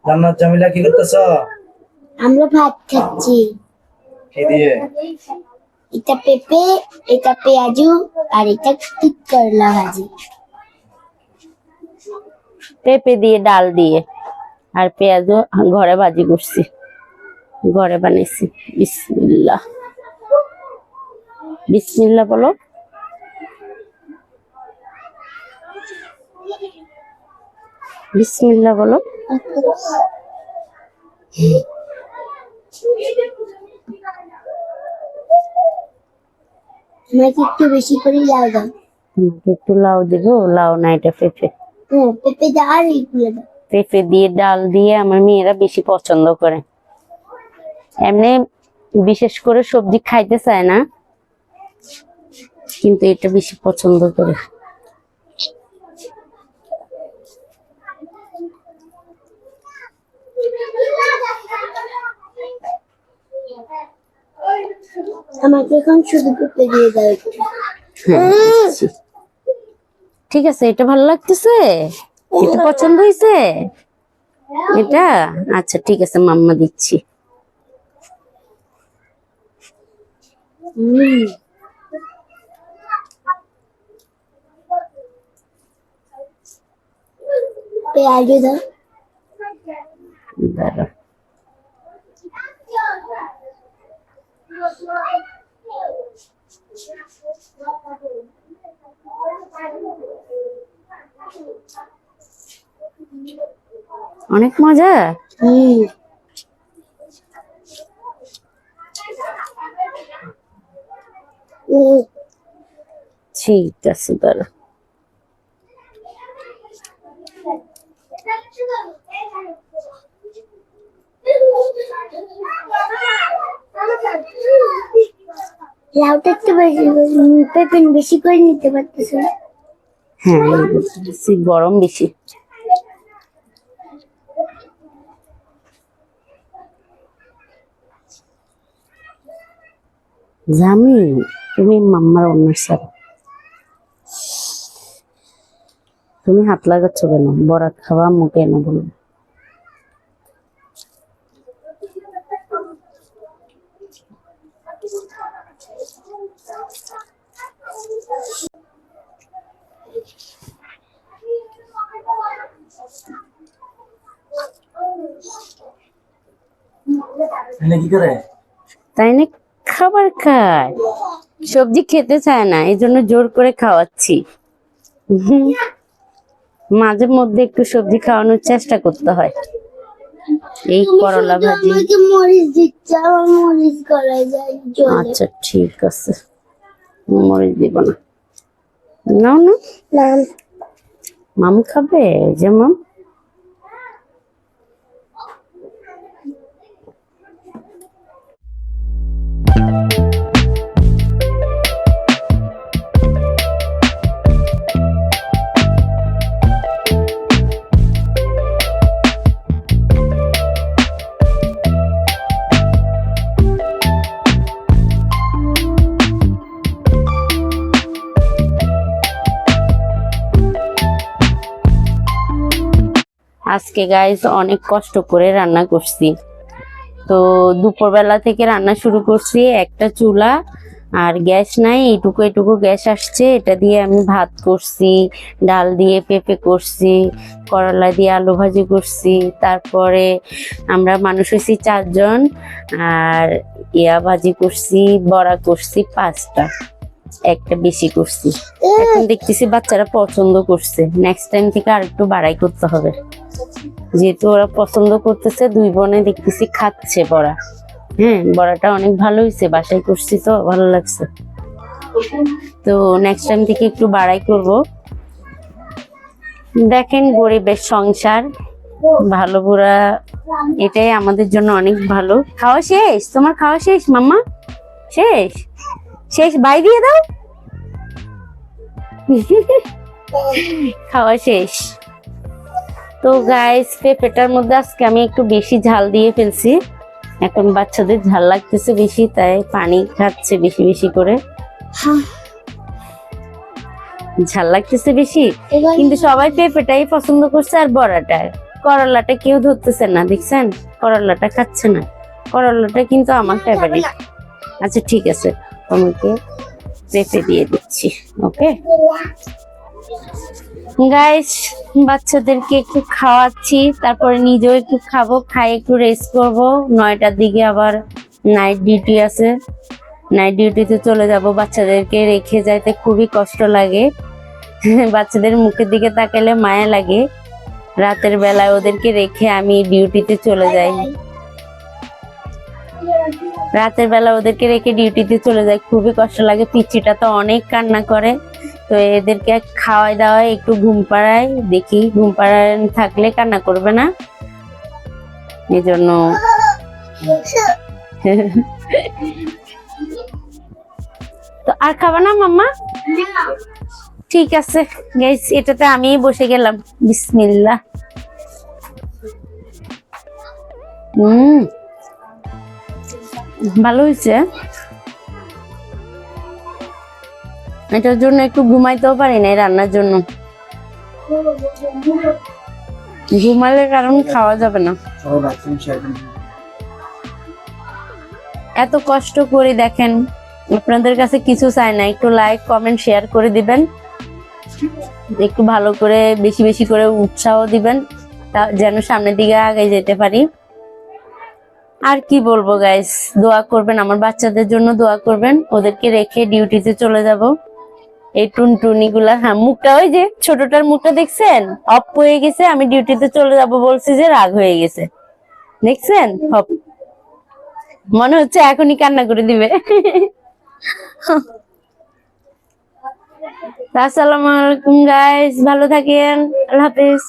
জান্নাত জামিলা কি করতেছ? আমরা ভাত খাচ্ছি। কি দিয়ে? এটা পেঁপে, এটা পেঁয়াজু, আর এটা ঠিক করলা ভাজি। পেঁপে দিয়ে ডাল দিয়ে আর পেঁয়াজও ঘরে ভাজি করছি, ঘরে বানাইছি। বিসমিল্লাহ, বিসমিল্লাহ বলো। বিসমিল্লাহ বলো। আমাকে একটু বেশি করে লাউ দাও। তোমাকে একটু লাউ দিব? লাউ না, এটা পেঁপে। পেঁপে দাও আর এইগুলো দাও। পেঁপে দিয়ে ডাল দিয়ে আমার মেয়েরা বেশি পছন্দ করে। এমনি বিশেষ করে সবজি খাইতে চায় না, কিন্তু এটা বেশি পছন্দ করে। আমাকে এখন শুধু পেঁপে দিয়ে দাও একটু। হ্যাঁ, দিচ্ছি। ঠিক আছে, এটা ভালো লাগতেছে? এটা পছন্দ হয়েছে? এটা আচ্ছা, ঠিক আছে, মাম্মা দিচ্ছি। পেঁয়াজু দাও। দাঁড়াও। অনেক মজা। ঠিক আছে, দাঁড়াও। লাউটা একটু বেশি পেঁপে বেশি করে নিতে পারতেছো? হ্যাঁ, বেশি গরম বেশি। জামি, তুমি মাম্মার অন্য সাথে তুমি হাত লাগাচ্ছ কেন? বরাত খাওয়া মুখে না বলো। কি করে? তাই না, খাবার খায়, সবজি খেতে চায় না, এই জন্য জোর করে খাওয়াচ্ছি। মাঝে মধ্যে একটু সবজি খাওয়ানোর চেষ্টা করতে হয়। এই করলা ভাজি। আমাকে মরিচ দিচ্ছে, আমার মরিচ গলায় যায়। আচ্ছা, ঠিক আছে, মরিচ দিব না। নাও না, মাম খাবে, যে মাম। আজকে গাইস অনেক কষ্ট করে রান্না করছি। তো দুপুরবেলা থেকে রান্না শুরু করছি, একটা চুলা আর গ্যাস নাই, এইটুকু এটুকু গ্যাস আসছে, এটা দিয়ে আমি ভাত করছি, ডাল দিয়ে পেঁপে করছি, করলা দিয়ে আলু ভাজি করছি। তারপরে আমরা মানুষ হয়েছি 4 জন, আর ইয়া ভাজি করছি, বড়া করছি 5টা, একটা বেশি করছি। এখন দেখতেছি বাচ্চারা পছন্দ করছে, নেক্সট টাইম থেকে আর একটু বাড়াই করতে হবে, যেহেতু ওরা পছন্দ করতেছে। 2 বোনে দেখতেছি খাচ্ছে বড়া। হ্যাঁ, বড়াটা অনেক ভালো হয়েছে, বাসায় করছি তো ভালো লাগছে। তো নেক্সট টাইম থেকে একটু বাড়াই করব। দেখেন, গরিবের সংসার, ভালো বুড়া, এটাই আমাদের জন্য অনেক ভালো। খাওয়া শেষ? তোমার খাওয়া শেষ মাম্মা? শেষ? শেষ, বাই দিয়ে দাও। খাওয়া শেষ। তো গাইস, পেঁপেটার মধ্যে আজকে আমি একটু বেশি ঝাল দিয়ে ফেলছি। এখন বাচ্চাদের ঝাল লাগতেছে বেশি, তাই পানি খাচ্ছে বেশি বেশি করে। ঝাল লাগতেছে বেশি, কিন্তু সবাই পেঁপেটাই পছন্দ করছে আর বড়াটা করলাটা কেউ ধরতেছে না, দেখছেন? করলাটা খাচ্ছে না। করলাটা কিন্তু আমার ফেভারিট। আচ্ছা ঠিক আছে, তোমাকে পেঁপে দিয়ে দিচ্ছি। ওকে গাইস, বাচ্চাদেরকে একটু খাওয়াচ্ছি, তারপরে নিজেও একটু খাবো, খাই একটু রেস্ট করব। 9টার দিকে আবার নাইট ডিউটি আছে, নাইট ডিউটিতে চলে যাব। বাচ্চাদেরকে রেখে যাইতে খুবই কষ্ট লাগে। বাচ্চাদের মুখের দিকে তাকালে মায়া লাগে। রাতের বেলায় ওদেরকে রেখে আমি ডিউটিতে চলে যাই। রাতের বেলা ওদেরকে রেখে ডিউটিতে চলে যাই, খুবই কষ্ট লাগে। পিচ্চিটা তো অনেক কান্না করে, তো এদেরকে খাওয়াই দাওয়াই একটু ঘুম পাড়াই, দেখি ঘুম পাড়ায় থাকলে কান্না করবে না, এই জন্য। তো আর খাবা না মাম্মা? ঠিক আছে গাইস, এটাতে আমি বসে গেলাম। বিসমিল্লাহ। ভালো হয়েছে। এটার জন্য একটু ঘুমাইতেও পারি না, রান্নার জন্য। ঘুমালে কারণ খাওয়া যাবে না। সবাই বাথরুম শেয়ার করুন। এত কষ্ট করে দেখেন, আপনাদের কাছে কিছু চাই না, একটু লাইক কমেন্ট শেয়ার করে দিবেন, একটু ভালো করে বেশি বেশি করে উৎসাহ দিবেন, যেন সামনের দিকে আগে যেতে পারি। আর কি বলবো গাইস, দোয়া করবেন আমার বাচ্চাদের জন্য, দোয়া করবেন। ওদেরকে রেখে ডিউটিতে চলে যাব। এই টুনটুনি গুলা, হ্যাঁ মুখটা, ওই যে ছোটটার মুখটা দেখছেন, অফ হয়ে গেছে। আমি ডিউটিতে চলে যাব বলছি যে রাগ হয়ে গেছে, দেখছেন? মনে হচ্ছে এখনই কান্না করে দিবে। আসসালামু আলাইকুম গাইস, ভালো থাকেন, আল্লাহ হাফেজ।